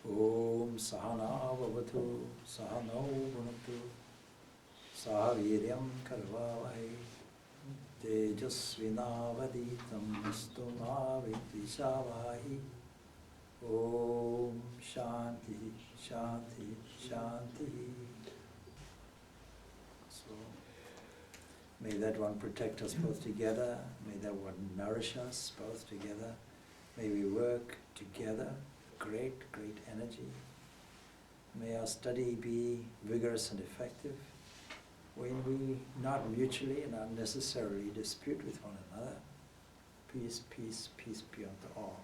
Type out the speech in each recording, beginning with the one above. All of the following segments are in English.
Om Sahana Bhavatu Sahano Bhunatu Sahaviryam Karvavai Tejasvinavaditam Astuma Vidvishavai. Om Shanti Shanti Shanti. So may that one protect us both together, may that one nourish us both together, may we work together, great, great energy. May our study be vigorous and effective when we not mutually and unnecessarily dispute with one another. Peace, peace, peace be unto all.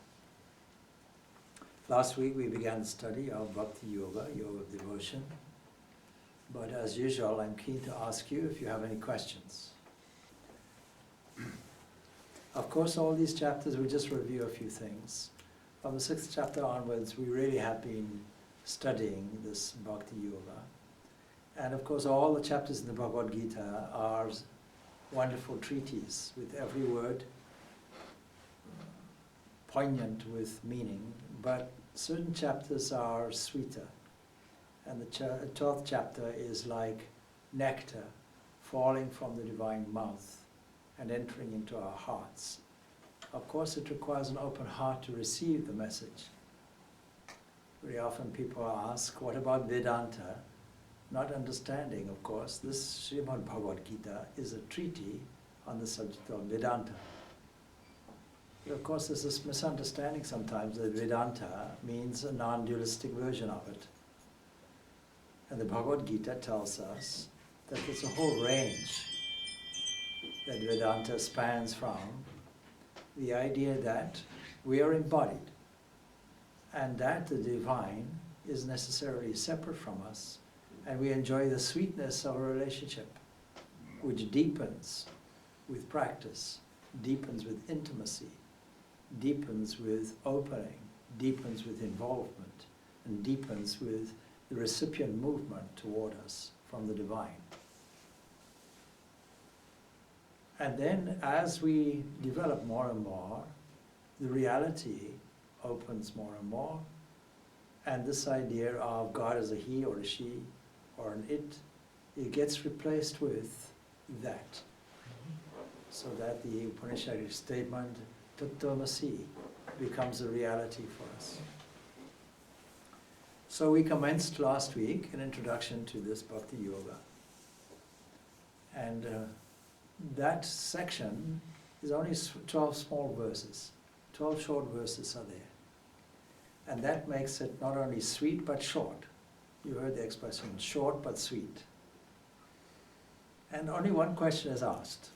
Last week we began the study of Bhakti Yoga, Yoga of Devotion. But as usual, I'm keen to ask you if you have any questions. Of course, all these chapters, we'll just review a few things. From the 6th chapter onwards, we really have been studying this Bhakti Yoga. And of course, all the chapters in the Bhagavad Gita are wonderful treatises with every word poignant with meaning, but certain chapters are sweeter. And the 12th chapter is like nectar falling from the divine mouth and entering into our hearts. Of course, it requires an open heart to receive the message. Very often people ask, what about Vedanta? Not understanding, of course, this Srimad Bhagavad Gita is a treatise on the subject of Vedanta. But of course, there's this misunderstanding sometimes that Vedanta means a non-dualistic version of it. And the Bhagavad Gita tells us that there's a whole range that Vedanta spans from the idea that we are embodied and that the divine is necessarily separate from us, and we enjoy the sweetness of a relationship which deepens with practice, deepens with intimacy, deepens with opening, deepens with involvement, and deepens with the recipient movement toward us from the divine. And then as we develop more and more, the reality opens more and more, and this idea of God as a he or a she or an it gets replaced with that. So that the Upanishadic statement, Tattvamasi, becomes a reality for us. So we commenced last week an introduction to this Bhakti Yoga. And that section is only 12 small verses. 12 short verses are there. And that makes it not only sweet but short. You heard the expression, short but sweet. And only one question is asked,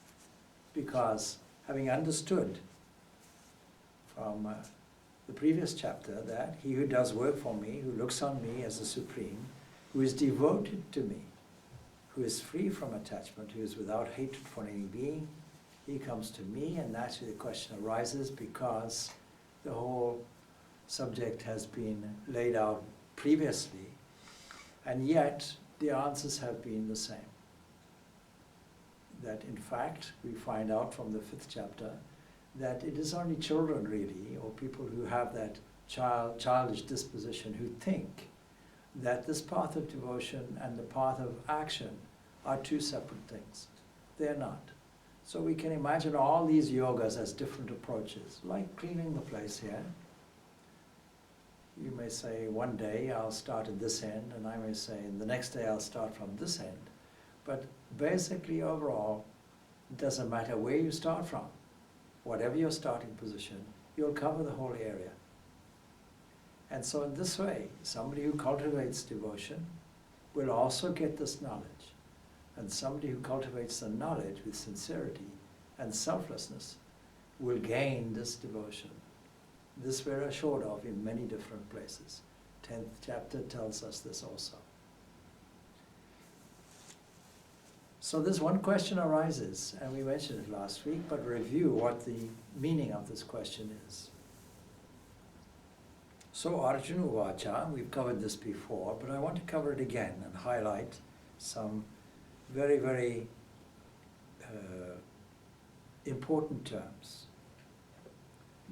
because having understood from the previous chapter that he who does work for me, who looks on me as the Supreme, who is devoted to me, who is free from attachment, who is without hatred for any being, he comes to me, and naturally the question arises because the whole subject has been laid out previously, and yet the answers have been the same. That in fact, we find out from the 5th chapter that it is only children really, or people who have that childish disposition, who think that this path of devotion and the path of action are two separate things. They're not. So we can imagine all these yogas as different approaches, like cleaning the place here. You may say, one day I'll start at this end, and I may say, the next day I'll start from this end. But basically, overall, it doesn't matter where you start from. Whatever your starting position, you'll cover the whole area. And so in this way, somebody who cultivates devotion will also get this knowledge. And somebody who cultivates the knowledge with sincerity and selflessness will gain this devotion. This we're assured of in many different places. 10th chapter tells us this also. So this one question arises, and we mentioned it last week, but review what the meaning of this question is. So Arjuna Vacha, we've covered this before, but I want to cover it again and highlight some very, very important terms.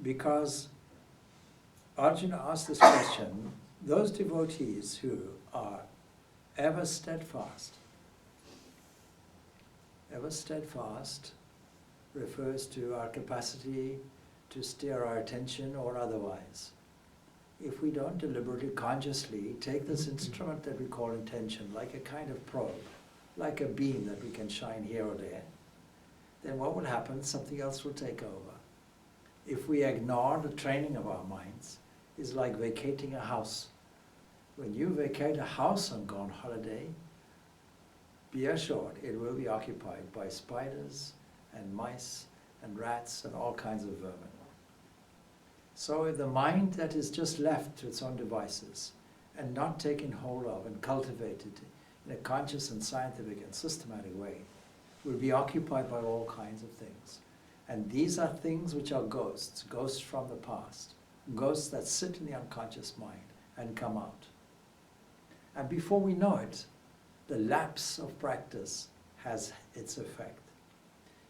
Because Arjuna asked this question, those devotees who are ever steadfast refers to our capacity to steer our attention or otherwise. If we don't deliberately, consciously take this instrument that we call intention, like a kind of probe, like a beam that we can shine here or there, then what will happen? Something else will take over. If we ignore the training of our minds, it's like vacating a house. When you vacate a house and go on holiday, be assured it will be occupied by spiders and mice and rats and all kinds of vermin. So if the mind that is just left to its own devices and not taken hold of and cultivated in a conscious and scientific and systematic way, will be occupied by all kinds of things. And these are things which are ghosts, ghosts from the past, ghosts that sit in the unconscious mind and come out. And before we know it, the lapse of practice has its effect.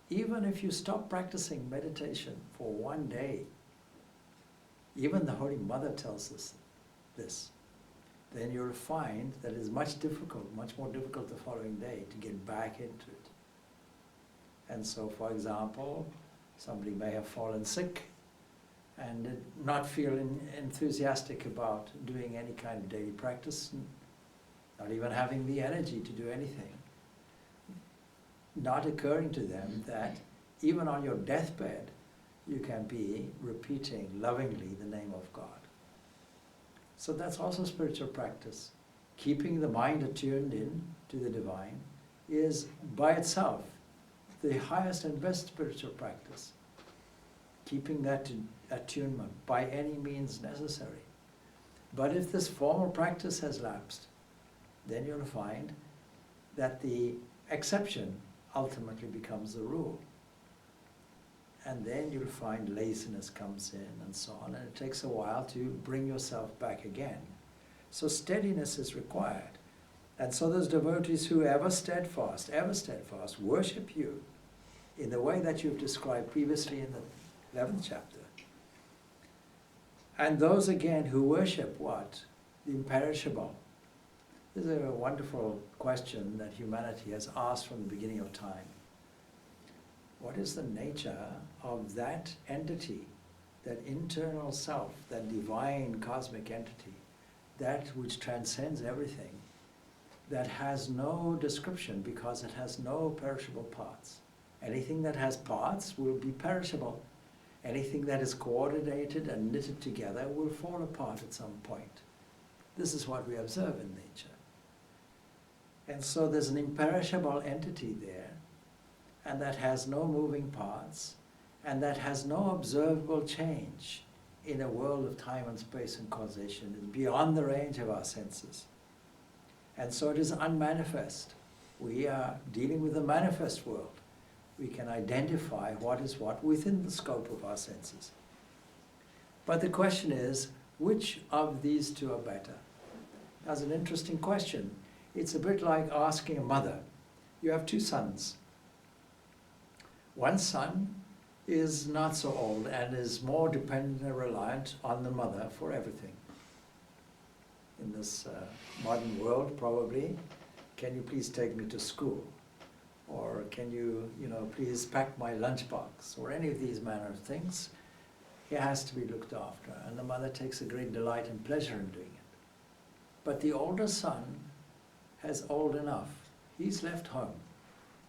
Even if you stop practicing meditation for one day, even the Holy Mother tells us this, then you'll find that it's much more difficult the following day to get back into it. And so, for example, somebody may have fallen sick and not feel enthusiastic about doing any kind of daily practice, not even having the energy to do anything, not occurring to them that even on your deathbed, you can be repeating lovingly the name of God. So that's also spiritual practice. Keeping the mind attuned in to the divine is by itself the highest and best spiritual practice. Keeping that attunement by any means necessary. But if this formal practice has lapsed, then you'll find that the exception ultimately becomes the rule. And then you'll find laziness comes in and so on, and it takes a while to bring yourself back again. So steadiness is required. And so those devotees who ever steadfast, worship you in the way that you've described previously in the 11th chapter. And those again who worship what? The imperishable. This is a wonderful question that humanity has asked from the beginning of time. What is the nature of that entity, that internal self, that divine cosmic entity, that which transcends everything, that has no description because it has no perishable parts? Anything that has parts will be perishable. Anything that is coordinated and knitted together will fall apart at some point. This is what we observe in nature. And so there's an imperishable entity there, and that has no moving parts, and that has no observable change in a world of time and space and causation. It's beyond the range of our senses. And so it is unmanifest. We are dealing with the manifest world. We can identify what is what within the scope of our senses. But the question is, which of these two are better? That's an interesting question. It's a bit like asking a mother. You have two sons. One son is not so old and is more dependent and reliant on the mother for everything. In this modern world, probably, can you please take me to school? Or can you, please pack my lunchbox? Or any of these manner of things. He has to be looked after, and the mother takes a great delight and pleasure in doing it. But the older son has old enough. He's left home.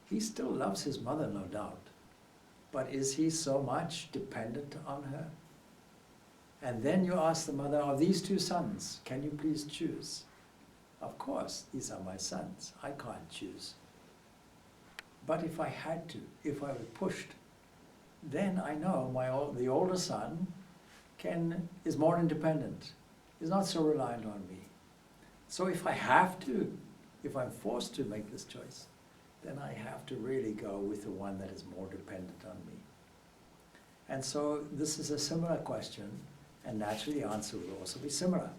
He still loves his mother, no doubt. But is he so much dependent on her? And then you ask the mother, of these two sons, can you please choose? Of course, these are my sons. I can't choose. But if I had to, if I were pushed, then I know the older son is more independent, is not so reliant on me. So if I have to, if I'm forced to make this choice, then I have to really go with the one that is more dependent on me. And so this is a similar question, and naturally the answer will also be similar.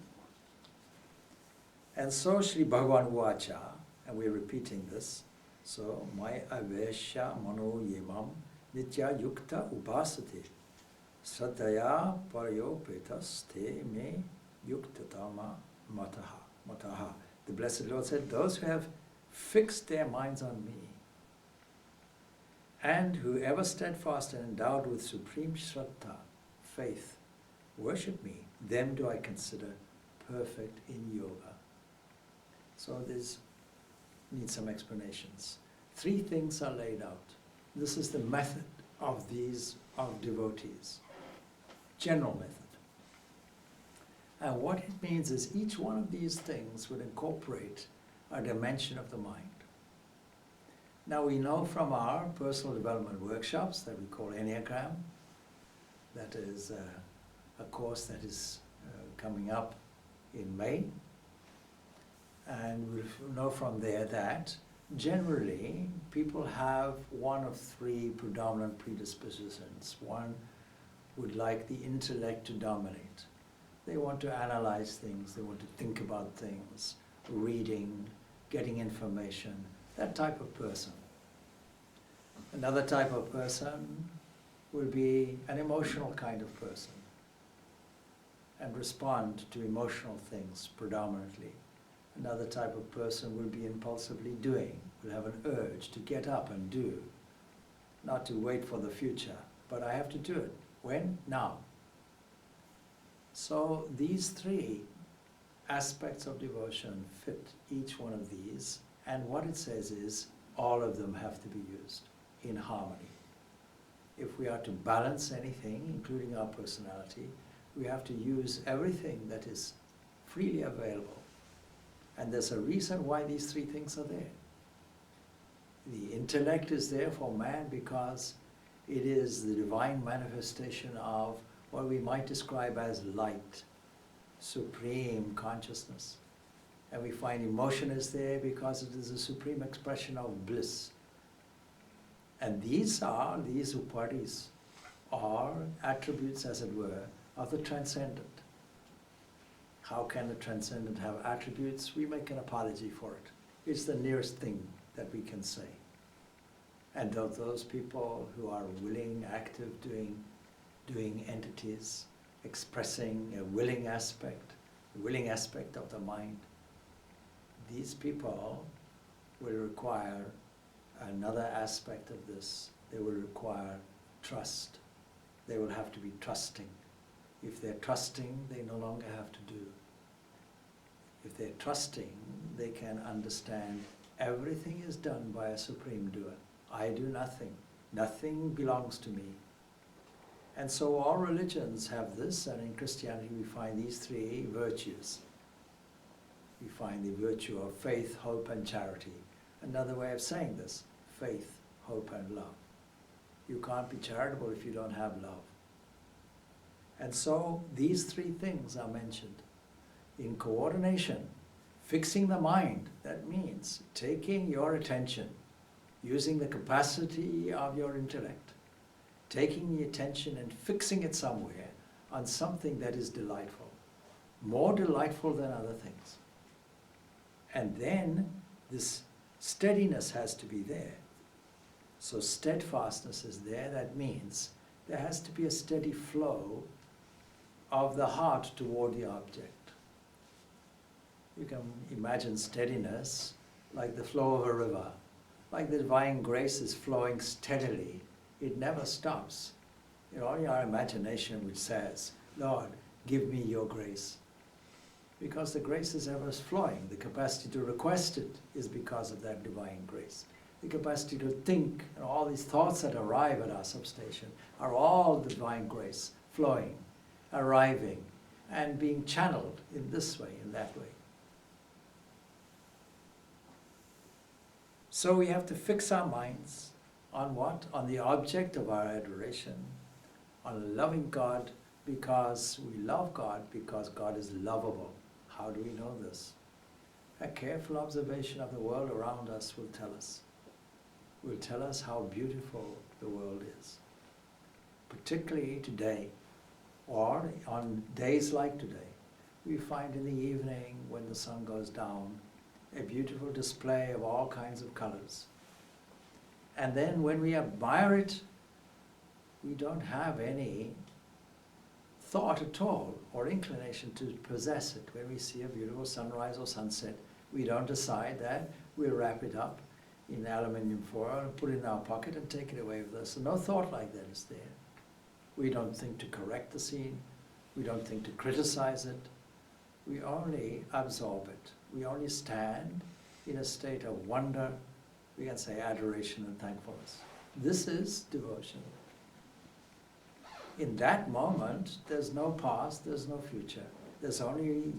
And so Sri Bhagavan Uvacha, and we're repeating this, so Maya Avesha Mano Yemam Nitya Yukta Upasati Sataya Parayopetas Te Me Yuktatama Mataha. The Blessed Lord said, those who have fixed their minds on me, and whoever steadfast and endowed with supreme Shraddha, faith, worship me, them do I consider perfect in yoga. So this needs some explanations. 3 things are laid out. This is the method of devotees, general method. And what it means is each one of these things would incorporate a dimension of the mind. Now we know from our personal development workshops that we call Enneagram, that is a course that is coming up in May. And we know from there that generally people have one of 3 predominant predispositions. One would like the intellect to dominate. They want to analyze things, they want to think about things, reading, getting information, that type of person. Another type of person will be an emotional kind of person and respond to emotional things predominantly. Another type of person will be impulsively doing, will have an urge to get up and do, not to wait for the future, but I have to do it. When? Now. So these 3 aspects of devotion fit each one of these, and what it says is all of them have to be used in harmony. If we are to balance anything, including our personality, we have to use everything that is freely available. And there's a reason why these 3 things are there. The intellect is there for man because it is the divine manifestation of what we might describe as light, supreme consciousness. And we find emotion is there because it is a supreme expression of bliss. And these upadis are attributes, as it were, of the transcendent. How can the transcendent have attributes? We make an apology for it. It's the nearest thing that we can say. And those people who are willing, active, doing entities, expressing a willing aspect of the mind, these people will require another aspect of this. They will require trust. They will have to be trusting. If they're trusting, they no longer have to do. If they're trusting, they can understand everything is done by a supreme doer. I do nothing. Nothing belongs to me. And so all religions have this, and in Christianity we find these 3 virtues. We find the virtue of faith, hope, and charity. Another way of saying this, faith, hope, and love. You can't be charitable if you don't have love. And so these 3 things are mentioned. In coordination, fixing the mind, that means taking your attention, using the capacity of your intellect, taking the attention and fixing it somewhere on something that is delightful, more delightful than other things. And then this steadiness has to be there. So steadfastness is there. That means there has to be a steady flow of the heart toward the object. You can imagine steadiness like the flow of a river, like the divine grace is flowing steadily. It never stops. It's only our imagination which says, Lord, give me your grace. Because the grace is ever flowing. The capacity to request it is because of that divine grace. The capacity to think, and all these thoughts that arrive at our substation are all divine grace, flowing, arriving, and being channeled in this way, in that way. So we have to fix our minds on what? On the object of our adoration, on loving God because we love God, because God is lovable. How do we know this? A careful observation of the world around us will tell us how beautiful the world is. Particularly today, or on days like today, we find in the evening when the sun goes down, a beautiful display of all kinds of colors. And then when we admire it, we don't have any thought at all or inclination to possess it. When we see a beautiful sunrise or sunset, we don't decide that we'll wrap it up in aluminium foil and put it in our pocket and take it away with us. So no thought like that is there. We don't think to correct the scene. We don't think to criticize it. We only absorb it. We only stand in a state of wonder, we can say adoration and thankfulness. This is devotion. In that moment, there's no past, there's no future. There's only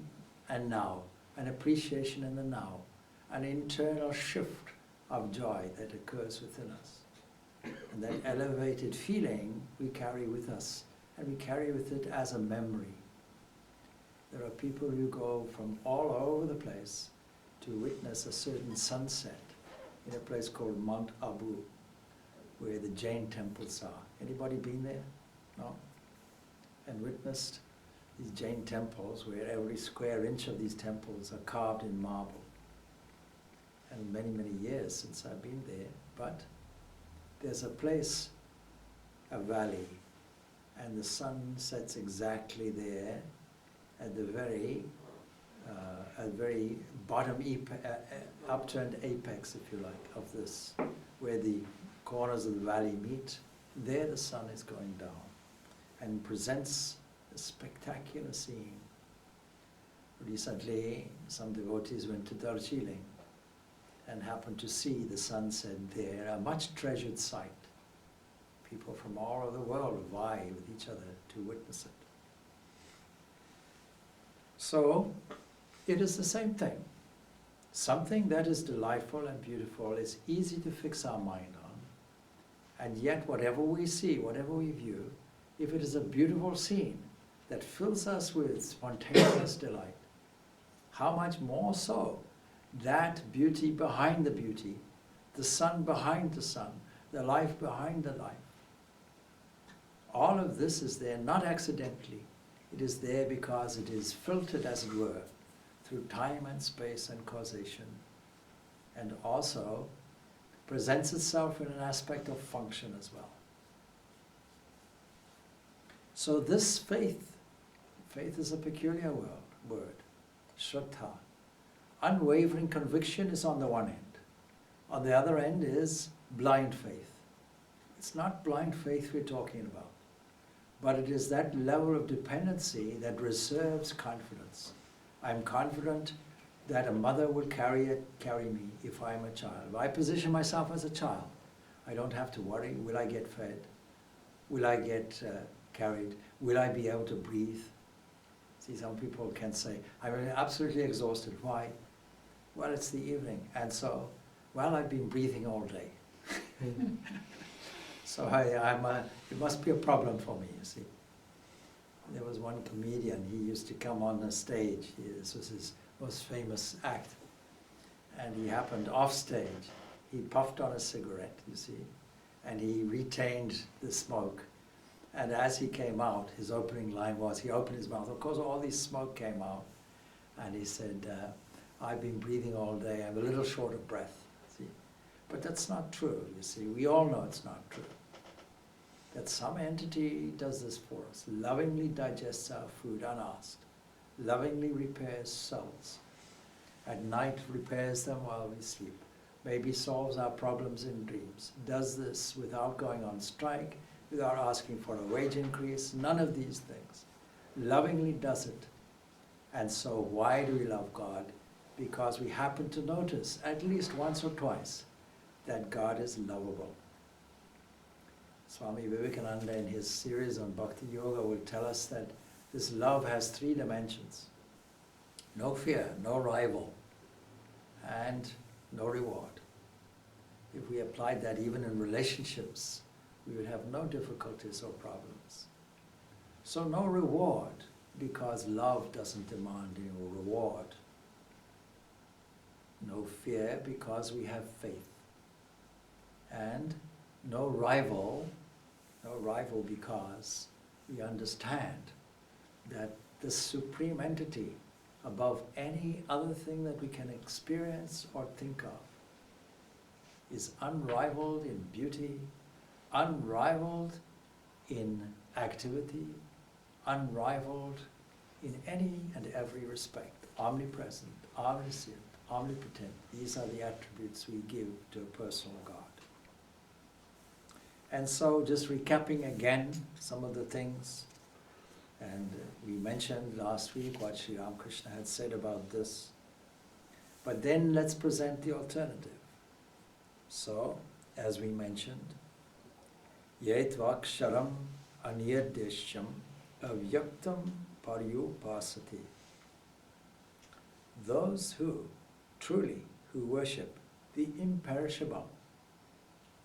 a now, an appreciation in the now, an internal shift of joy that occurs within us. And that elevated feeling we carry with us, and we carry with it as a memory. There are people who go from all over the place to witness a certain sunset in a place called Mount Abu, where the Jain temples are. Anybody been there? No? And witnessed these Jain temples where every square inch of these temples are carved in marble. And many, many years since I've been there, but there's a place, a valley, and the sun sets exactly there at the very bottom, upturned apex, if you like, of this, where the corners of the valley meet. There the sun is going down and presents a spectacular scene. Recently, some devotees went to Darjeeling and happened to see the sunset there, a much treasured sight. People from all over the world vie with each other to witness it. So, it is the same thing. Something that is delightful and beautiful is easy to fix our mind on, and yet whatever we see, whatever we view, if it is a beautiful scene that fills us with spontaneous delight, how much more so that beauty behind the beauty, the sun behind the sun, the life behind the life. All of this is there not accidentally. It is there because it is filtered, as it were, through time and space and causation, and also presents itself in an aspect of function as well. So this faith is a peculiar word, Shraddha. Unwavering conviction is on the one end. On the other end is blind faith. It's not blind faith we're talking about, but it is that level of dependency that reserves confidence. I'm confident that a mother will carry me if I'm a child. If I position myself as a child, I don't have to worry, will I get fed? Will I get carried? Will I be able to breathe? See, some people can say, I'm absolutely exhausted. Why? Well, it's the evening, and so, well, I've been breathing all day. So it must be a problem for me, you see. There was one comedian, he used to come on the stage, this was his most famous act, and he happened off stage. He puffed on a cigarette, you see, and he retained the smoke. And as he came out, his opening line was, he opened his mouth, of course all this smoke came out, and he said, I've been breathing all day, I'm a little short of breath, see. But that's not true, you see, we all know it's not true. That some entity does this for us, lovingly digests our food unasked, lovingly repairs cells, at night repairs them while we sleep, maybe solves our problems in dreams, does this without going on strike, without asking for a wage increase, none of these things. Lovingly does it. And so why do we love God? Because we happen to notice, at least once or twice, that God is lovable. Swami Vivekananda in his series on Bhakti Yoga will tell us that this love has 3 dimensions. No fear, no rival, and no reward. If we applied that even in relationships, we would have no difficulties or problems. So no reward, because love doesn't demand any reward. No fear, because we have faith. And no rival because we understand that this supreme entity, above any other thing that we can experience or think of, is unrivaled in beauty, unrivaled in activity, unrivaled in any and every respect, omnipresent, omniscient, omnipotent. These are the attributes we give to a personal God. And so just recapping again some of the things, and we mentioned last week what Sri Ramakrishna had said about this, but then let's present the alternative. So, as we mentioned, Yetvaksharam aniyadeshyam avyaktam paryupasati. Those who truly worship the imperishable,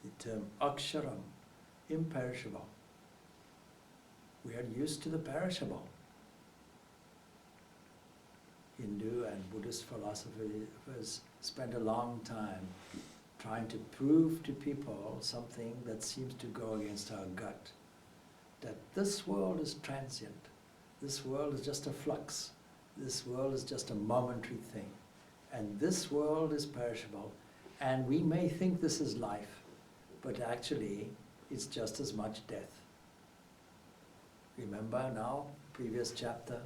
the term aksharam, imperishable. We are used to the perishable. Hindu and Buddhist philosophers spend a long time trying to prove to people something that seems to go against our gut, that this world is transient, this world is just a flux, this world is just a momentary thing, and this world is perishable, and we may think this is life, but actually it's just as much death. Remember now, previous chapter,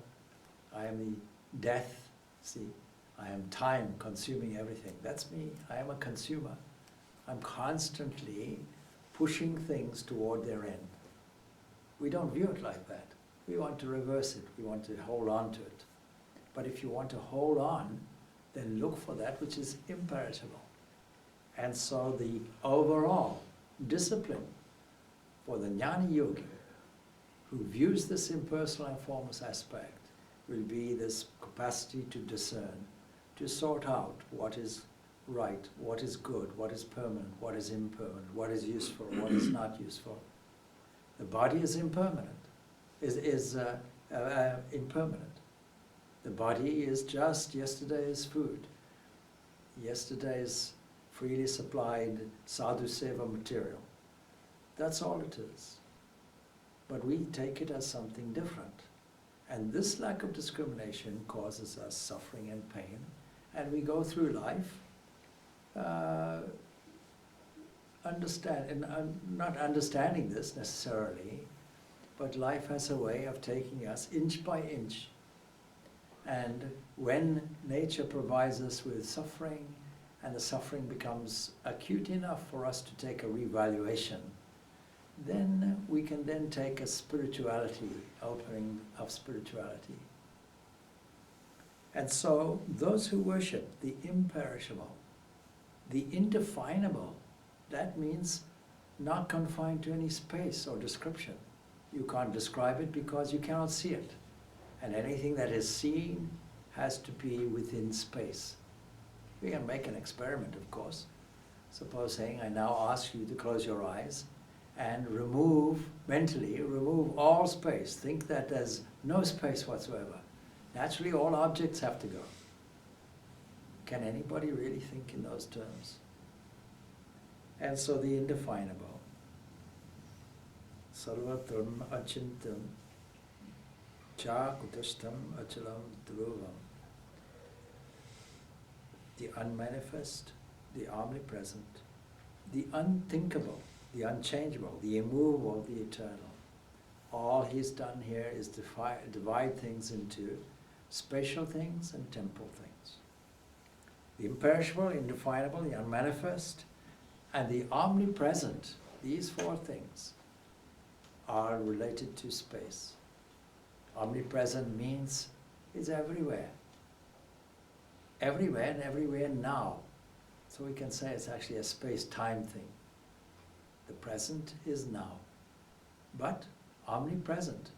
I am the death, see, I am time consuming everything. That's me, I am a consumer. I'm constantly pushing things toward their end. We don't view it like that. We want to reverse it, we want to hold on to it. But if you want to hold on, then look for that which is imperishable. And so the overall discipline for the jnani yogi who views this impersonal and formless aspect will be this capacity to discern, to sort out what is right, what is good, what is permanent, what is impermanent, what is useful, what is not useful. The body is impermanent, is impermanent. The body is just yesterday's food, yesterday's freely supplied sadhu seva material. That's all it is. But we take it as something different. And this lack of discrimination causes us suffering and pain. And we go through life not understanding this necessarily, but life has a way of taking us inch by inch. And when nature provides us with suffering, and the suffering becomes acute enough for us to take a revaluation, then we can then take a spirituality, opening of spirituality. And so those who worship the imperishable, the indefinable, that means not confined to any space or description. You can't describe it because you cannot see it. And anything that is seen has to be within space. We can make an experiment, of course. Supposing I now ask you to close your eyes and mentally remove all space. Think that there's no space whatsoever. Naturally, all objects have to go. Can anybody really think in those terms? And so the indefinable. Sarvatam achintam cha kutashtam achalam dhruvam. The unmanifest, the omnipresent, the unthinkable, the unchangeable, the immovable, the eternal. All he's done here is divide things into spatial things and temporal things. The imperishable, indefinable, the unmanifest, and the omnipresent, these four things are related to space. Omnipresent means it's everywhere. Everywhere and everywhere now. So we can say it's actually a space-time thing. The present is now. But omnipresent,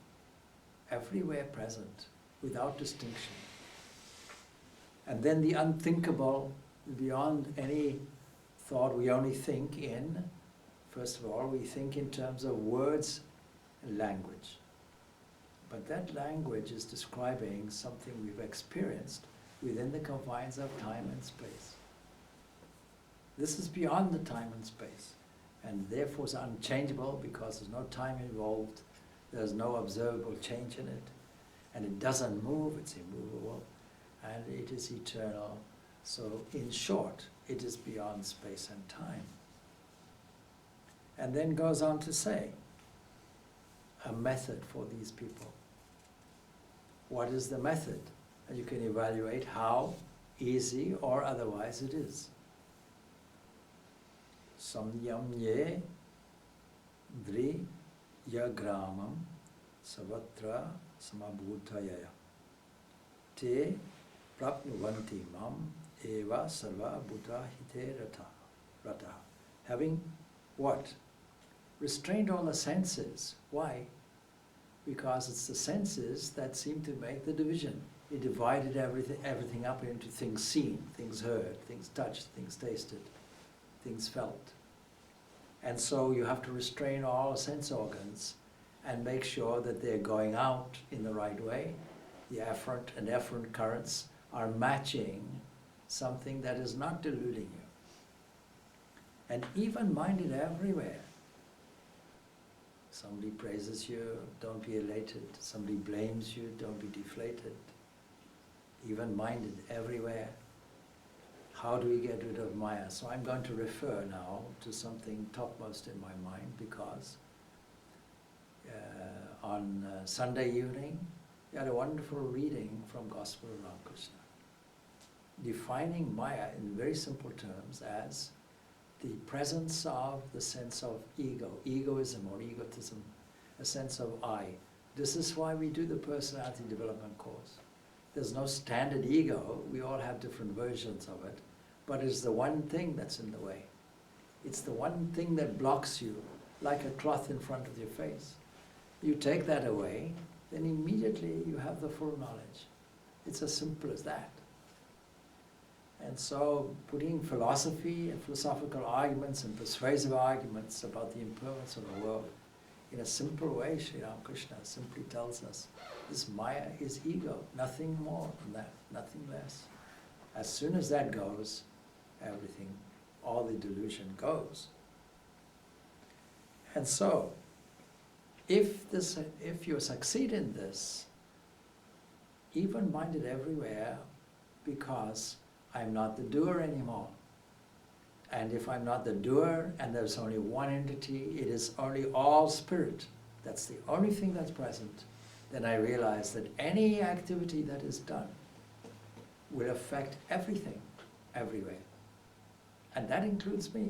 everywhere present, without distinction. And then the unthinkable, beyond any thought, we only think in, first of all, we think in terms of words and language. But that language is describing something we've experienced within the confines of time and space. This is beyond the time and space, and therefore is unchangeable because there's no time involved, there's no observable change in it, and it doesn't move, it's immovable, and it is eternal. So in short, it is beyond space and time. And then goes on to say a method for these people. what is the method? And you can evaluate how easy or otherwise it is. Samyamye dri yagramam savatra samabhutayaya te prapnuvanti mam eva sarva bhuta hite rata. Having what? Restrained all the senses. Why? Because it's the senses that seem to make the division. He divided everything up into things seen, things heard, things touched, things tasted, things felt. And so you have to restrain all sense organs and make sure that they're going out in the right way. The afferent and efferent currents are matching something that is not deluding you. And even-minded everywhere. Somebody praises you, don't be elated. Somebody blames you, don't be deflated. Even-minded everywhere. How do we get rid of Maya? So I'm going to refer now to something topmost in my mind, because on Sunday evening, we had a wonderful reading from Gospel of Ramakrishna, defining Maya in very simple terms as the presence of the sense of ego, egoism or egotism, a sense of I. This is why we do the personality development course. There's no standard ego, we all have different versions of it, but it's the one thing that's in the way. It's the one thing that blocks you, like a cloth in front of your face. You take that away, then immediately you have the full knowledge. It's as simple as that. And so putting philosophy and philosophical arguments and persuasive arguments about the impermanence of the world in a simple way, Sri Ramakrishna simply tells us, this Maya is ego, nothing more than that, nothing less. As soon as that goes, everything, all the delusion goes. And so, if you succeed in this, even-minded everywhere, because I'm not the doer anymore. And if I'm not the doer and there's only one entity, it is only all spirit, that's the only thing that's present, then I realize that any activity that is done will affect everything, everywhere. And that includes me.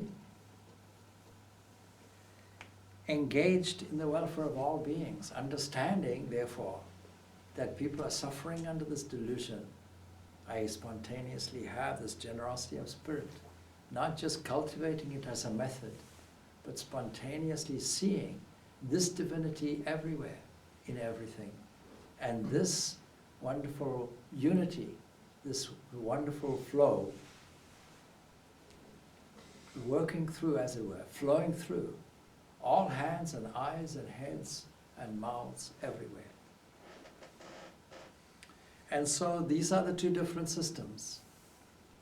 Engaged in the welfare of all beings, understanding, therefore, that people are suffering under this delusion, I spontaneously have this generosity of spirit, not just cultivating it as a method, but spontaneously seeing this divinity everywhere, in everything. And this wonderful unity, this wonderful flow, working through, as it were, flowing through all hands and eyes and heads and mouths everywhere. And so these are the two different systems,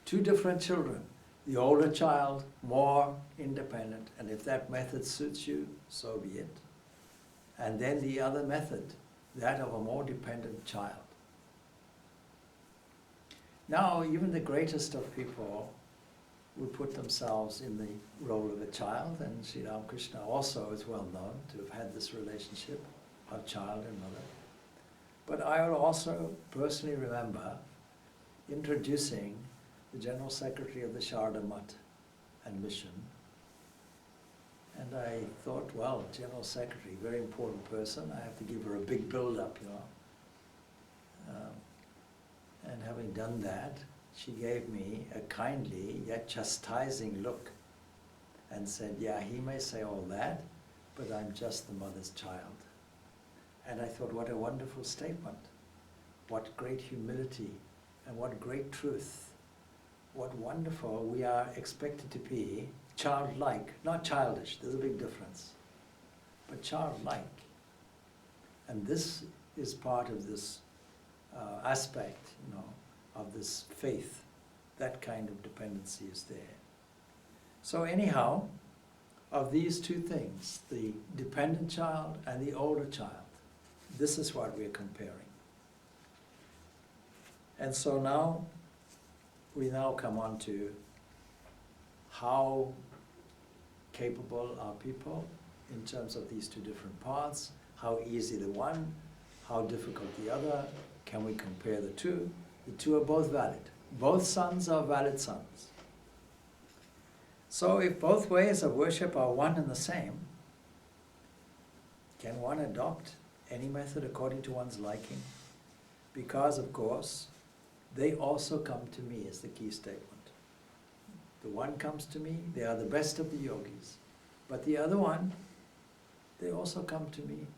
two different children. The older child, more independent, and if that method suits you, so be it. And then the other method, that of a more dependent child. Now, even the greatest of people would put themselves in the role of a child, and Sri Ramakrishna also is well known to have had this relationship of child and mother. But I will also personally remember introducing the General Secretary of the Sharda Math and Mission. And I thought, well, General Secretary, very important person, I have to give her a big build-up, you know. And having done that, she gave me a kindly yet chastising look and said, yeah, he may say all that, but I'm just the mother's child. And I thought, what a wonderful statement. What great humility and what great truth. What wonderful, we are expected to be childlike, not childish, there's a big difference, but childlike. And this is part of this aspect, you know, of this faith. That kind of dependency is there. So anyhow, of these two things, the dependent child and the older child, this is what we're comparing. And so now, we now come on to how capable are people in terms of these two different paths, how easy the one, how difficult the other can we compare the two? The two are both valid. Both sons are valid sons. So if both ways of worship are one and the same, can one adopt any method according to one's liking? Because, of course, they also come to me is the key statement. The one comes to me, they are the best of the yogis. But the other one, they also come to me.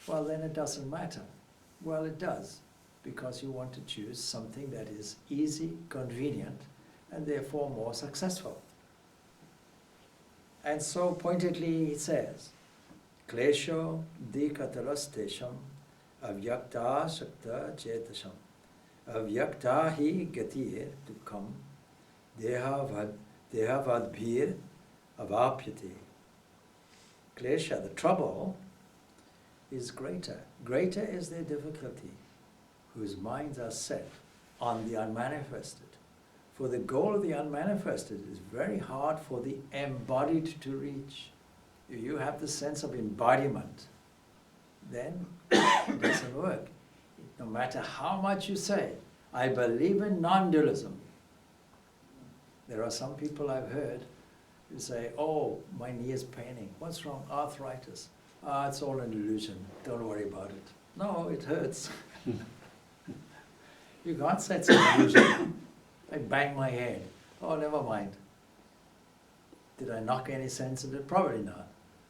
Well, then it doesn't matter. Well, it does, because you want to choose something that is easy, convenient, and therefore more successful. And so pointedly he says, Klesho dikatalastesham avyakta shakta chetasham avyakta hi gatir dukkam dehavadbhir avapyate. Klesha, the trouble, is greater. Greater is their difficulty, whose minds are set on the unmanifested. For the goal of the unmanifested is very hard for the embodied to reach. If you have the sense of embodiment, then it doesn't work. No matter how much you say, I believe in non-dualism. There are some people I've heard who say, oh, my knee is paining. What's wrong? Arthritis. Ah, it's all an illusion. Don't worry about it. No, it hurts. You can't say it's an illusion. I banged my head. Oh, never mind. Did I knock any sense into it? Probably not.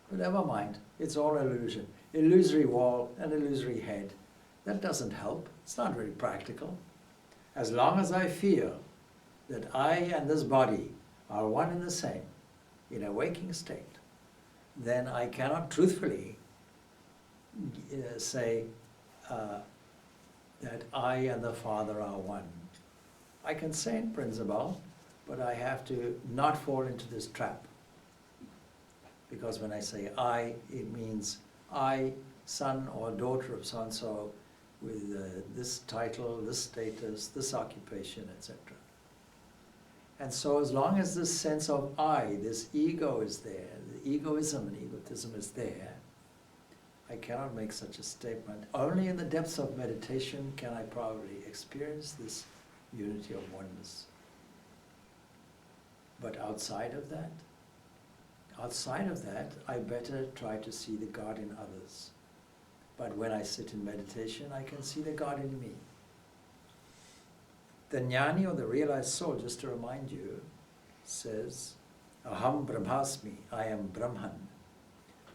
But never mind. It's all illusion. Illusory wall and illusory head. That doesn't help. It's not very practical. As long as I feel that I and this body are one and the same in a waking state, then I cannot truthfully say that I and the Father are one. I can say in principle, but I have to not fall into this trap. Because when I say I, it means I, son or daughter of so-and-so, with this title, this status, this occupation, etc. And so as long as this sense of I, this ego is there, the egoism and egotism is there, I cannot make such a statement. Only in the depths of meditation can I probably experience this unity of oneness. But outside of that, I better try to see the God in others. But when I sit in meditation, I can see the God in me. The jnani, or the realized soul, just to remind you, says, Aham Brahmasmi, I am Brahman.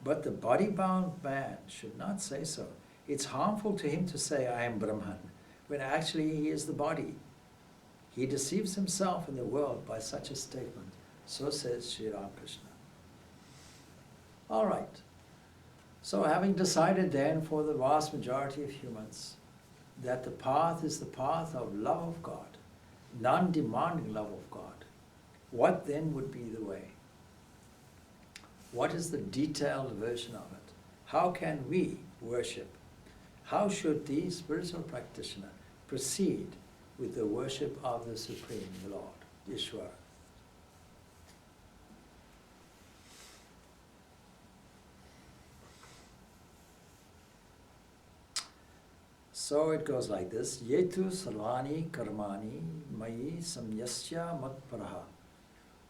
But the body-bound man should not say so. It's harmful to him to say, I am Brahman, when actually he is the body. He deceives himself and the world by such a statement. So says Sri Ramakrishna. All right. So having decided then for the vast majority of humans that the path is the path of love of God, non-demanding love of God, what then would be the way? What is the detailed version of it? How can we worship? How should the spiritual practitioner proceed with the worship of the Supreme Lord, Ishvara? So it goes like this: Yetu sarvani karmani mayi samyasya matparaha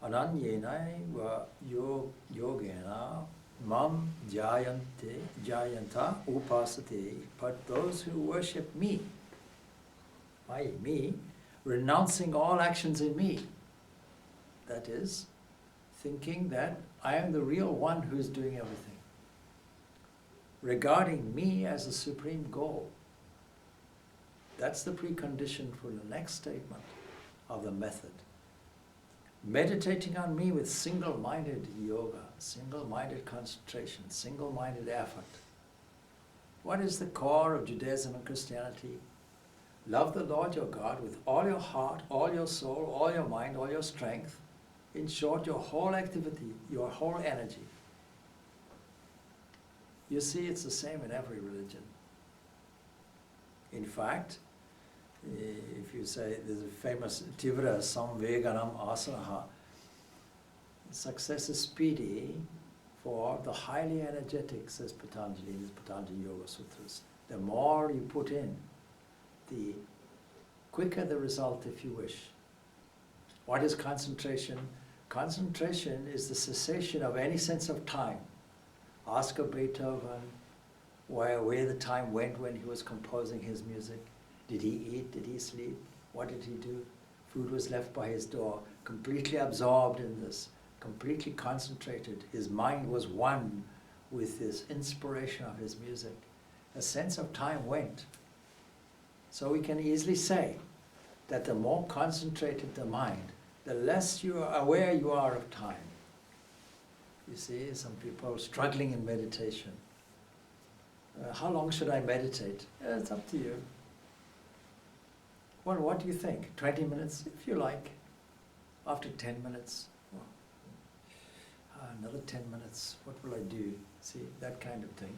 ananyena va yogena mam jayanta upasate. But those who worship me, me, renouncing all actions in me, that is, thinking that I am the real one who is doing everything, regarding me as the supreme goal. That's the precondition for the next statement of the method. Meditating on me with single-minded yoga, single-minded concentration, single-minded effort. What is the core of Judaism and Christianity? Love the Lord your God with all your heart, all your soul, all your mind, all your strength. In short, your whole activity, your whole energy. You see, it's the same in every religion. In fact, if you say, there's a famous Tivra Samveganam Asanaha, success is speedy for the highly energetic, says Patanjali in his Patanjali Yoga Sutras. The more you put in, the quicker the result if you wish. What is concentration? Concentration is the cessation of any sense of time. Ask of Beethoven where the time went when he was composing his music. Did he eat? Did he sleep? What did he do? Food was left by his door, completely absorbed in this, completely concentrated. His mind was one with this inspiration of his music. A sense of time went. So we can easily say that the more concentrated the mind, the less you are aware you are of time. You see, some people are struggling in meditation. How long should I meditate? It's up to you. Well, what do you think? 20 minutes, if you like. After 10 minutes, another 10 minutes, what will I do? See, that kind of thing.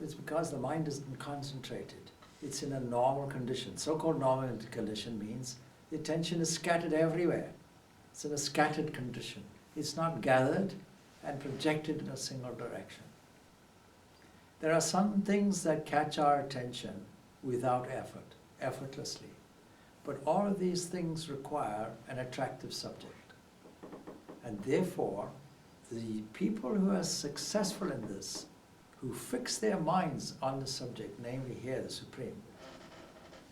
It's because the mind isn't concentrated. It's in a normal condition. So-called normal condition means the attention is scattered everywhere. It's in a scattered condition. It's not gathered and projected in a single direction. There are some things that catch our attention without effort, effortlessly. But all of these things require an attractive subject. And therefore, the people who are successful in this, who fix their minds on the subject, namely here the Supreme,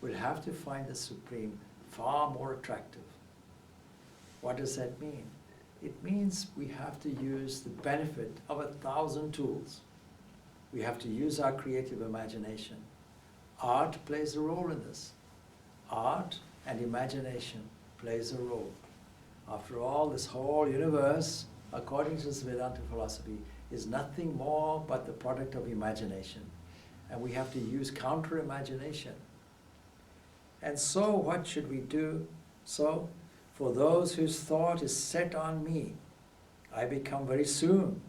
will have to find the Supreme far more attractive. What does that mean? It means we have to use the benefit of 1,000 tools. We have to use our creative imagination. Art plays a role in this. Art and imagination plays a role. After all, this whole universe, according to this Vedanta philosophy, is nothing more but the product of imagination. And we have to use counter-imagination. And so what should we do? So, for those whose thought is set on me, I become very soon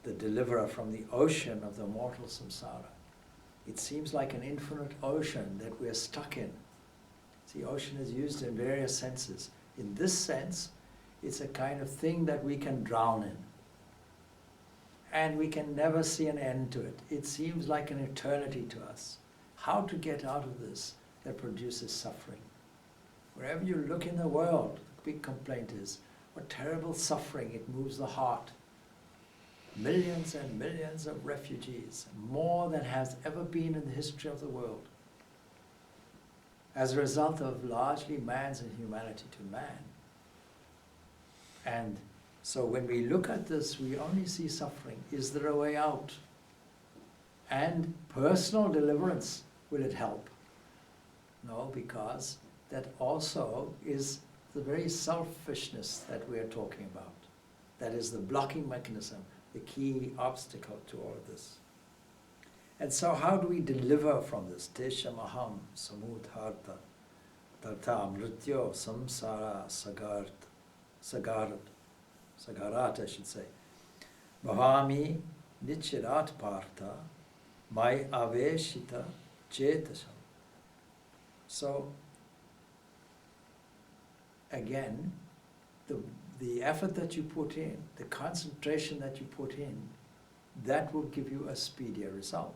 the deliverer from the ocean of the mortal samsara. It seems like an infinite ocean that we're stuck in. See, ocean is used in various senses. In this sense, it's a kind of thing that we can drown in. And we can never see an end to it. It seems like an eternity to us. How to get out of this that produces suffering? Wherever you look in the world, the big complaint is, what terrible suffering, it moves the heart. Millions and millions of refugees, more than has ever been in the history of the world, as a result of largely man's inhumanity to man. And so when we look at this, we only see suffering. Is there a way out? And personal deliverance, will it help? No, because that also is the very selfishness that we are talking about. That is the blocking mechanism, the key obstacle to all of this. And so how do we deliver from this? Tesham aham samudharta tarta mrityo samsara sagarat, I should say. Bhavami nichirat partha mai aveshita chetasam. So, again, the effort that you put in, the concentration that you put in, that will give you a speedier result.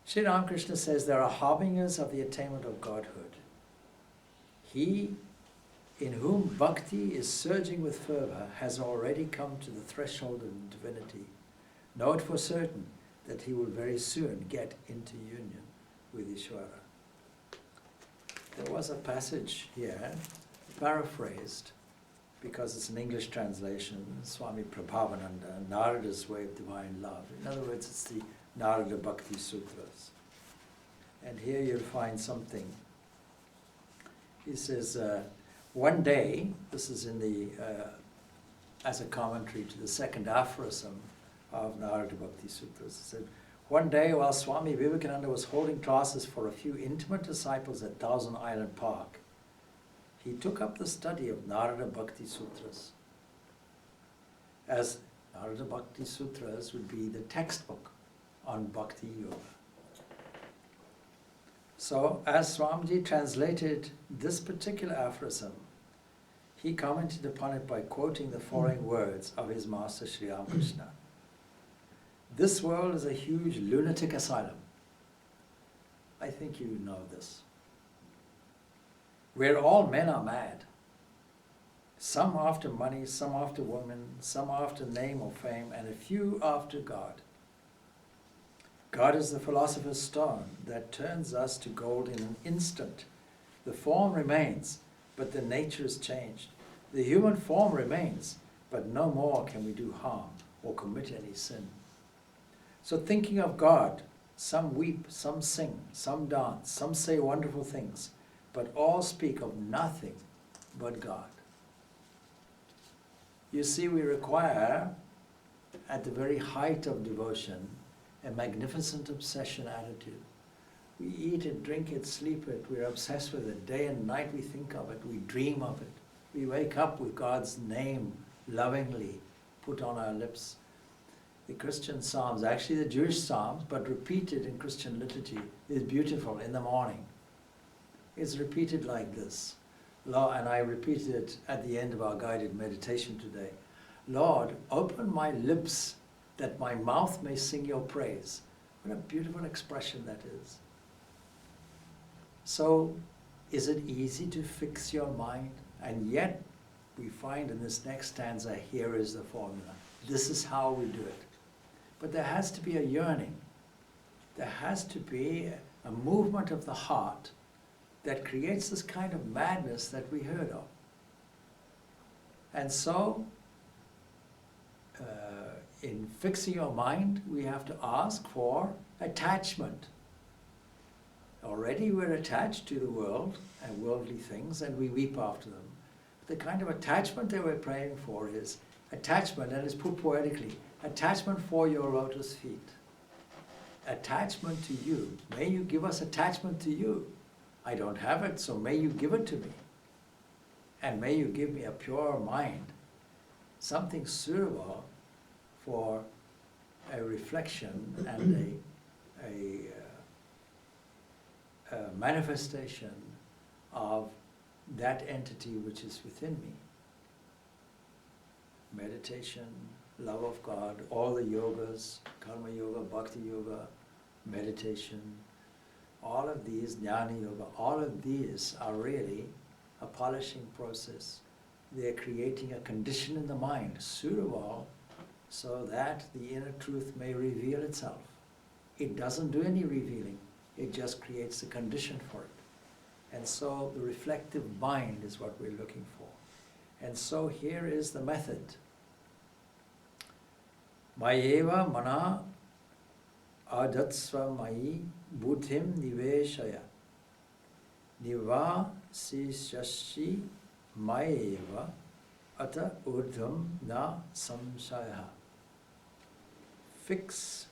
Sri Ramakrishna says there are harbingers of the attainment of Godhood. He in whom bhakti is surging with fervor has already come to the threshold of divinity. Know it for certain that he will very soon get into union with Ishvara. There was a passage here, paraphrased, because it's an English translation, Swami Prabhavananda, Narada's Way of Divine Love. In other words, it's the Narada Bhakti Sutras. And here you'll find something. He says, one day, this is in the, as a commentary to the second aphorism of Narada Bhakti Sutras, he said, one day while Swami Vivekananda was holding classes for a few intimate disciples at Thousand Island Park, he took up the study of Narada Bhakti Sutras. As Narada Bhakti Sutras would be the textbook on Bhakti Yoga. So, as Swamiji translated this particular aphorism, he commented upon it by quoting the following words of his master Sri Ramakrishna. This world is a huge lunatic asylum. I think you know this. Where all men are mad. Some after money, some after women, some after name or fame, and a few after God. God is the philosopher's stone that turns us to gold in an instant. The form remains, but the nature is changed. The human form remains, but no more can we do harm or commit any sin. So thinking of God, some weep, some sing, some dance, some say wonderful things, but all speak of nothing but God. You see, we require, at the very height of devotion, a magnificent obsession attitude. We eat it, drink it, sleep it, we're obsessed with it. Day and night we think of it, we dream of it. We wake up with God's name lovingly put on our lips. The Christian Psalms, actually the Jewish Psalms, but repeated in Christian liturgy, is beautiful in the morning. It's repeated like this. Lord, and I repeated it at the end of our guided meditation today. Lord, open my lips that my mouth may sing your praise. What a beautiful expression that is. So, is it easy to fix your mind? And yet, we find in this next stanza, here is the formula. This is how we do it. But there has to be a yearning. There has to be a movement of the heart that creates this kind of madness that we heard of. And so, in fixing your mind, we have to ask for attachment. Already we're attached to the world and worldly things, and we weep after them. The kind of attachment that we're praying for is attachment, and it's put poetically, attachment for your lotus feet. Attachment to you. May you give us attachment to you. I don't have it, so may you give it to me. And may you give me a pure mind, something suitable for a reflection and a manifestation of that entity which is within me. Meditation, love of God, all the yogas, karma yoga, bhakti yoga, meditation, all of these, jnana yoga, all of these are really a polishing process. They're creating a condition in the mind suitable so that the inner truth may reveal itself. It doesn't do any revealing, it just creates a condition for it. And so the reflective mind is what we're looking for. And so here is the method. Mayeva mana adatsva mayi buddhim niveshaya nivasisyashi mayeva ata urdham na samshaya. Fix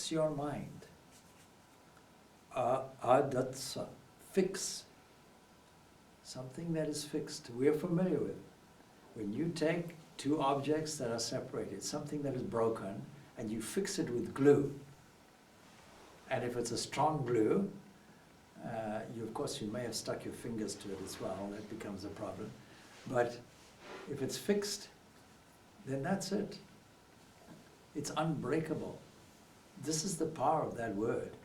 your mind. Adatsa, fix. Something that is fixed, we are familiar with. When you take two objects that are separated, something that is broken, and you fix it with glue, and if it's a strong glue, of course you may have stuck your fingers to it as well, that becomes a problem. But if it's fixed, then that's it. It's unbreakable. This is the power of that word.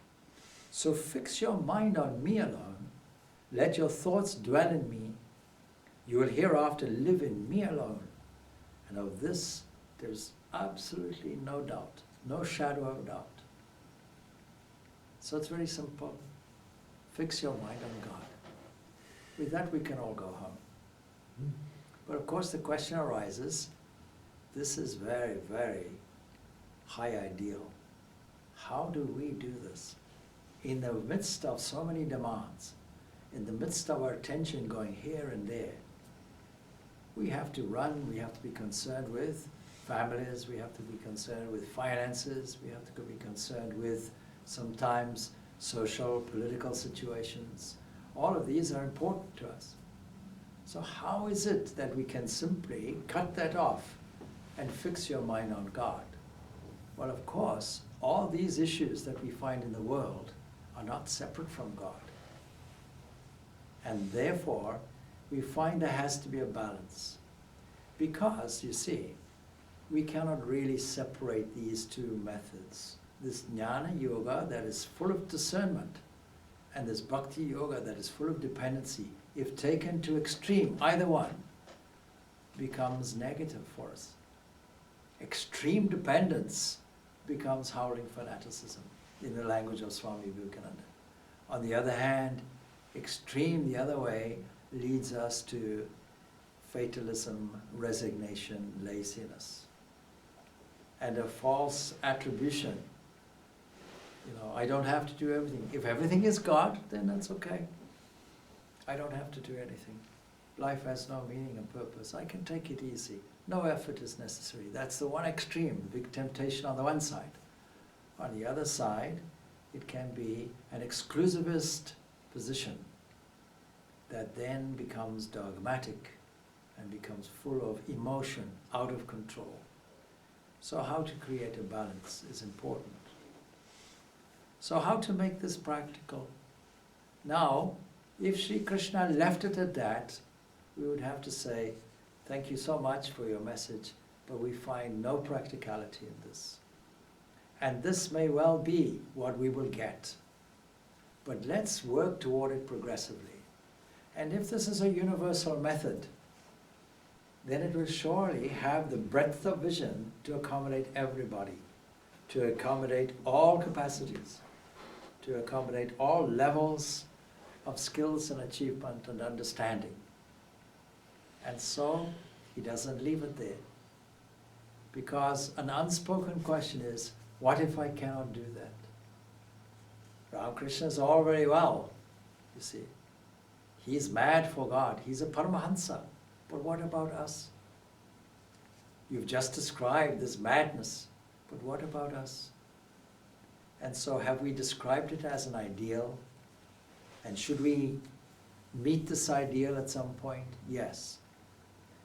So fix your mind on me alone. Let your thoughts dwell in me. You will hereafter live in me alone. And of this, there's absolutely no doubt, no shadow of doubt. So it's very simple. Fix your mind on God. With that, we can all go home. But of course, the question arises, this is very, very high ideal. How do we do this? In the midst of so many demands, in the midst of our attention going here and there, we have to run, we have to be concerned with families, we have to be concerned with finances, we have to be concerned with sometimes social, political situations. All of these are important to us. So how is it that we can simply cut that off and fix your mind on God? Well, of course, all these issues that we find in the world are not separate from God. And therefore, we find there has to be a balance. Because, you see, we cannot really separate these two methods. this jnana yoga that is full of discernment and this bhakti yoga that is full of dependency, if taken to extreme, either one becomes negative for us. Extreme dependence becomes howling fanaticism, in the language of Swami Vivekananda. On the other hand, extreme the other way leads us to fatalism, resignation, laziness, and a false attribution. I don't have to do everything. If everything is God, then that's okay. I don't have to do anything. Life has no meaning and purpose. I can take it easy. No effort is necessary. That's the one extreme, the big temptation on the one side. On the other side, it can be an exclusivist position that then becomes dogmatic and becomes full of emotion, out of control. So how to create a balance is important. So how to make this practical? Now, if Sri Krishna left it at that, we would have to say, thank you so much for your message, but we find no practicality in this. And this may well be what we will get. But let's work toward it progressively. And if this is a universal method, then it will surely have the breadth of vision to accommodate everybody, to accommodate all capacities, to accommodate all levels of skills and achievement and understanding. And so he doesn't leave it there. Because an unspoken question is, what if I cannot do that? Ramakrishna is all very well, you see. He's mad for God. He's a Paramahansa. But what about us? You've just described this madness, but what about us? And so have we described it as an ideal? And should we meet this ideal at some point? Yes.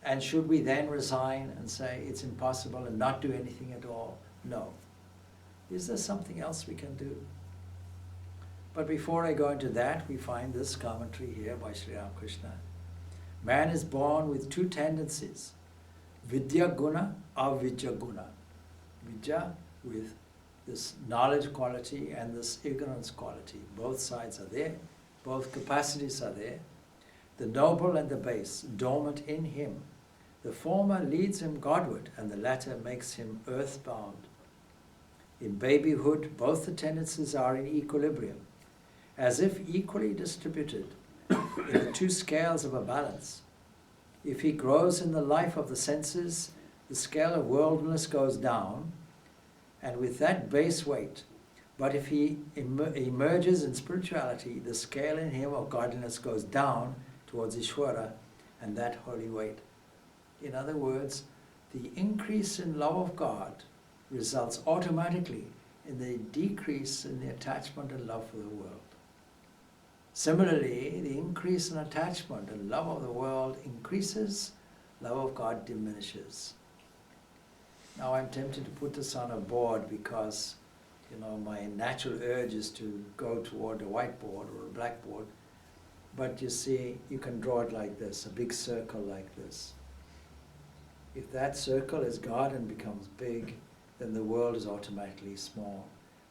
And should we then resign and say it's impossible and not do anything at all? No. Is there something else we can do? But before I go into that, we find this commentary here by Sri Ramakrishna. Man is born with two tendencies, vidya guna, avidya guna. Vidya with this knowledge quality and this ignorance quality. Both sides are there, both capacities are there. The noble and the base, dormant in him. The former leads him Godward and the latter makes him earthbound. In babyhood, both the tendencies are in equilibrium, as if equally distributed in the two scales of a balance. If he grows in the life of the senses, the scale of worldliness goes down, and with that base weight. But if he emerges in spirituality, the scale in him of godliness goes down towards Ishvara and that holy weight. In other words, the increase in love of God results automatically in the decrease in the attachment and love for the world. Similarly, the increase in attachment and love of the world increases, love of God diminishes. Now I'm tempted to put this on a board because, my natural urge is to go toward a whiteboard or a blackboard. But you see, you can draw it like this, a big circle like this. If that circle is God and becomes big, then the world is automatically small.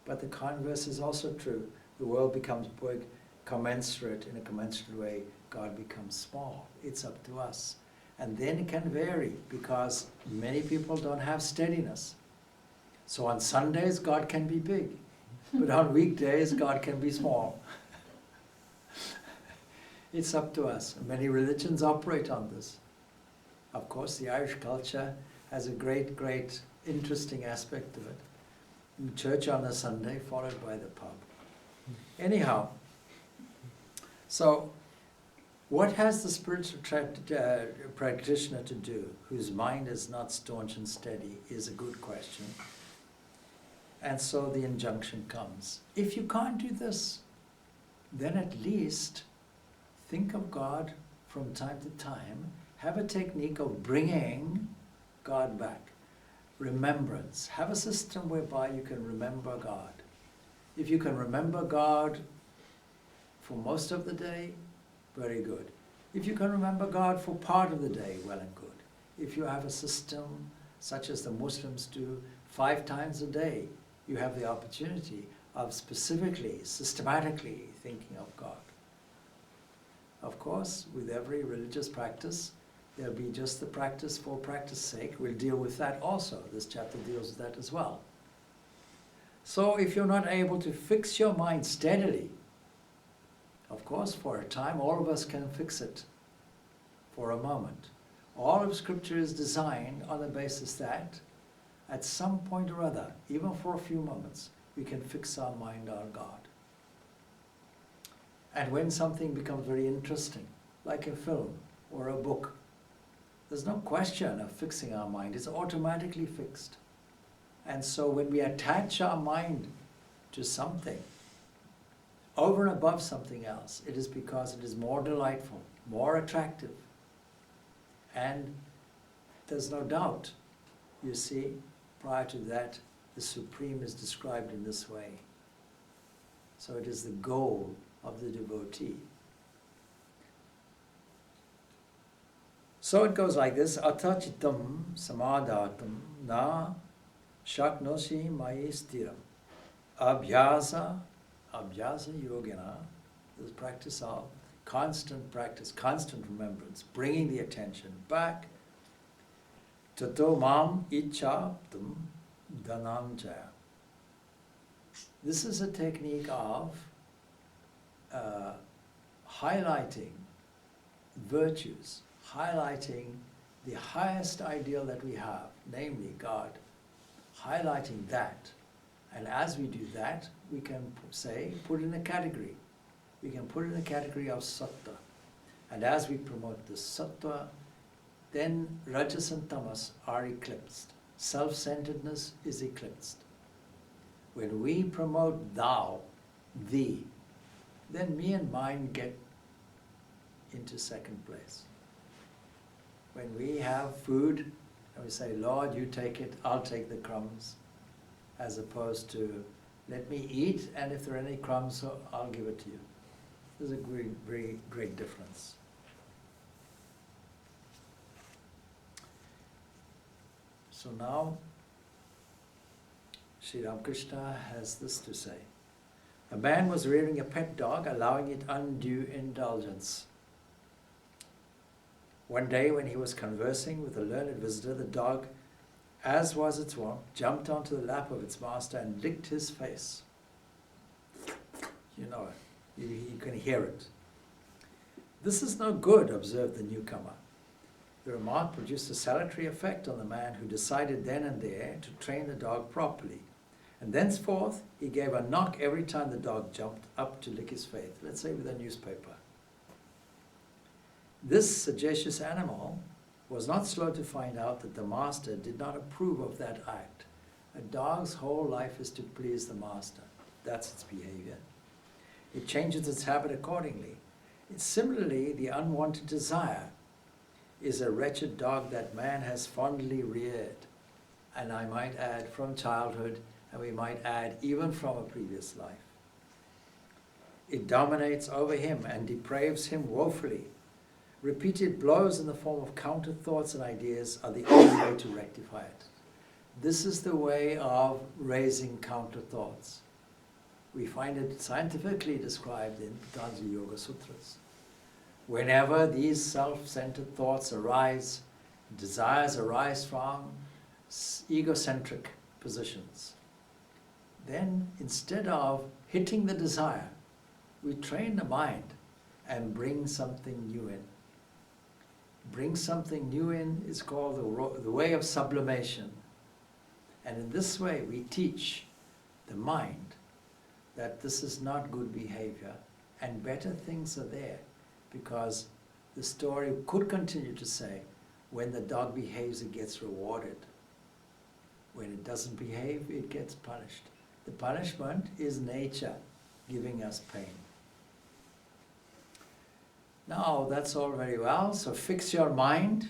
But the converse is also true. The world becomes big, commensurate, in a commensurate way, God becomes small. It's up to us. And then it can vary because many people don't have steadiness. So on Sundays, God can be big, but on weekdays, God can be small. It's up to us. Many religions operate on this. Of course, the Irish culture has a great, great, interesting aspect to it. Church on a Sunday, followed by the pub. Anyhow, so what has the spiritual practitioner to do, whose mind is not staunch and steady, is a good question. And so the injunction comes. If you can't do this, then at least think of God from time to time. Have a technique of bringing God back. Remembrance. Have a system whereby you can remember God. If you can remember God for most of the day, very good. If you can remember God for part of the day, well and good. If you have a system such as the Muslims do, 5 times a day, you have the opportunity of specifically, systematically thinking of God. Of course, with every religious practice, there'll be just the practice for practice sake. We'll deal with that also. This chapter deals with that as well. So if you're not able to fix your mind steadily, of course, for a time, all of us can fix it for a moment. All of Scripture is designed on the basis that at some point or other, even for a few moments, we can fix our mind on God. And when something becomes very interesting, like a film or a book, there's no question of fixing our mind. It's automatically fixed. And so when we attach our mind to something, over and above something else, it is because it is more delightful, more attractive. And there's no doubt, you see, prior to that, the Supreme is described in this way. So it is the goal of the devotee. So it goes like this, atachitam samadhatam na shaknosi mayi stiram. Abhyasa yogina, this practice of constant practice, constant remembrance, bringing the attention back. Tato mam ichaptam dhananjaya. This is a technique of highlighting virtues, highlighting the highest ideal that we have, namely God, highlighting that. And as we do that, we can say, put in a category. We can put in a category of sattva. And as we promote the sattva, then rajas and tamas are eclipsed. Self-centeredness is eclipsed. When we promote thou, thee, then me and mine get into second place. When we have food, and we say, Lord, you take it, I'll take the crumbs, as opposed to, let me eat, and if there are any crumbs, so I'll give it to you. There's a very great difference. So now, Sri Ramakrishna has this to say. A man was rearing a pet dog, allowing it undue indulgence. One day when he was conversing with a learned visitor, the dog, as was its wont, jumped onto the lap of its master and licked his face. You know it, you can hear it. This is no good, observed the newcomer. The remark produced a salutary effect on the man, who decided then and there to train the dog properly. And thenceforth, he gave a knock every time the dog jumped up to lick his face, let's say with a newspaper. This sagacious animal was not slow to find out that the master did not approve of that act. A dog's whole life is to please the master. That's its behavior. It changes its habit accordingly. It's similarly, the unwanted desire is a wretched dog that man has fondly reared. And I might add, from childhood, and we might add, even from a previous life. It dominates over him and depraves him woefully. Repeated blows in the form of counter thoughts and ideas are the only way to rectify it. This is the way of raising counter thoughts. We find it scientifically described in Patanjali Yoga Sutras. Whenever these self-centered thoughts arise, desires arise from egocentric positions, then instead of hitting the desire, we train the mind and bring something new in. Bring something new in is called the way of sublimation. And in this way we teach the mind that this is not good behavior and better things are there, because the story could continue to say, when the dog behaves, it gets rewarded. When it doesn't behave, it gets punished. The punishment is nature giving us pain. Now, that's all very well, so fix your mind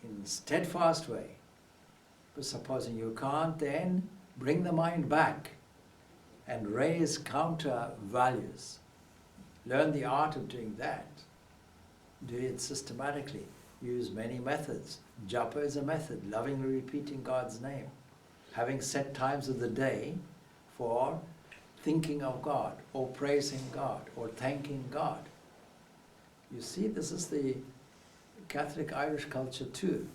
in a steadfast way. But supposing you can't, then bring the mind back and raise counter values. Learn the art of doing that. Do it systematically. Use many methods. Japa is a method, lovingly repeating God's name. having set times of the day for thinking of God, or praising God, or thanking God. You see, this is the Catholic Irish culture too.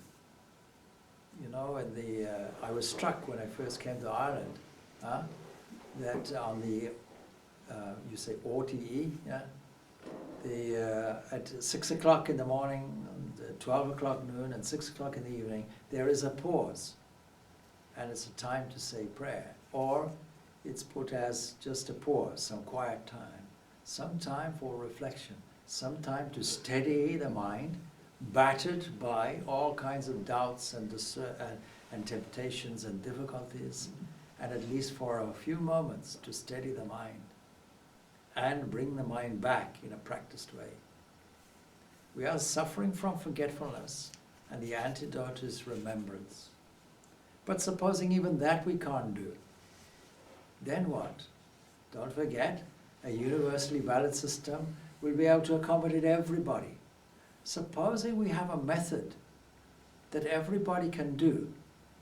You know, and I was struck when I first came to Ireland, that on the, you say OTE, yeah? At 6 o'clock in the morning, and 12 o'clock noon, and 6 o'clock in the evening, there is a pause. And it's a time to say prayer. Or it's put as just a pause, some quiet time, some time for reflection, some time to steady the mind, battered by all kinds of doubts and temptations and difficulties, and at least for a few moments to steady the mind and bring the mind back in a practiced way. We are suffering from forgetfulness, and the antidote is remembrance. But supposing even that we can't do, then what? Don't forget, a universally valid system will be able to accommodate everybody. Supposing we have a method that everybody can do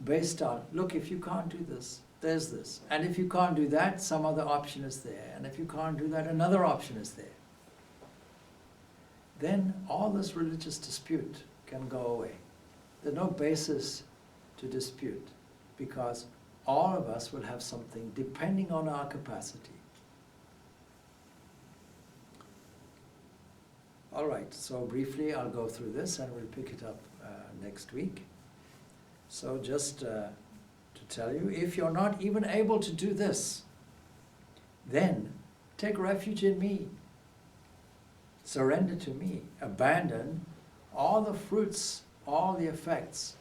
based on, look, if you can't do this, there's this. And if you can't do that, some other option is there. And if you can't do that, another option is there. Then all this religious dispute can go away. There's no basis to dispute, because all of us will have something depending on our capacity. All right, so briefly I'll go through this and we'll pick it up next week. So just to tell you, if you're not even able to do this, then take refuge in me. Surrender to me. Abandon all the fruits, all the effects,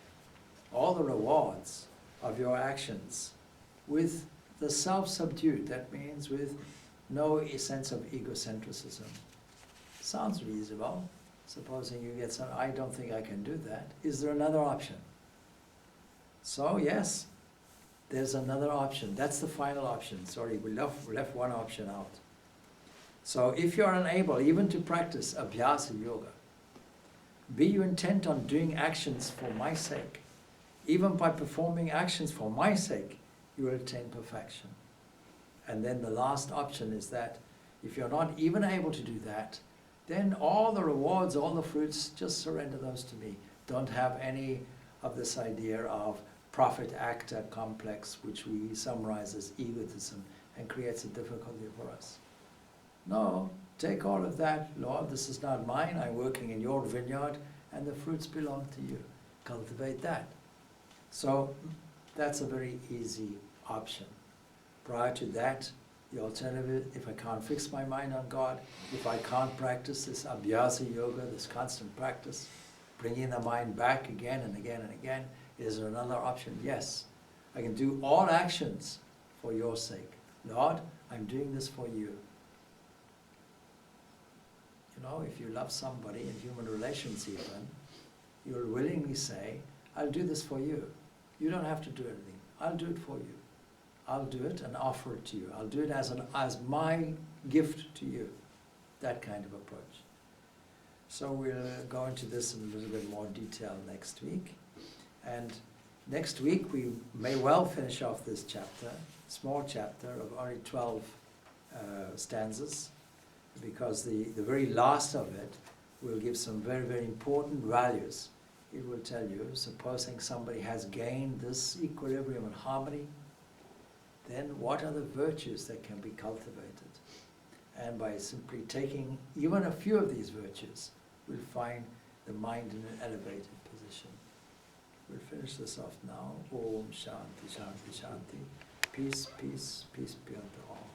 all the rewards of your actions with the self-subdued. That means with no sense of egocentrism. Sounds reasonable. Supposing you get some, I don't think I can do that. Is there another option? So yes, there's another option. That's the final option. Sorry, we left one option out. So if you're unable even to practice Abhyasa Yoga, be you intent on doing actions for my sake. Even by performing actions for my sake, you will attain perfection. And then the last option is that if you're not even able to do that, then all the rewards, all the fruits, just surrender those to me. Don't have any of this idea of prophet-actor complex, which we summarize as egotism and creates a difficulty for us. No, take all of that. Lord, this is not mine. I'm working in your vineyard, and the fruits belong to you. Cultivate that. So that's a very easy option. Prior to that, the alternative, if I can't fix my mind on God, if I can't practice this Abhyasa Yoga, this constant practice, bringing the mind back again and again and again, is there another option? Yes. I can do all actions for your sake. Lord, I'm doing this for you. You know, if you love somebody in human relations even, you'll willingly say, I'll do this for you. You don't have to do anything. I'll do it for you. I'll do it and offer it to you. I'll do it as my gift to you. That kind of approach. So we'll go into this in a little bit more detail next week. And next week we may well finish off this chapter, small chapter of only 12 stanzas, because the very last of it will give some very, very important values. It will tell you, supposing somebody has gained this equilibrium and harmony, then what are the virtues that can be cultivated? And by simply taking even a few of these virtues, we'll find the mind in an elevated position. We'll finish this off now. Om Shanti, Shanti, Shanti. Peace, peace, peace be unto all.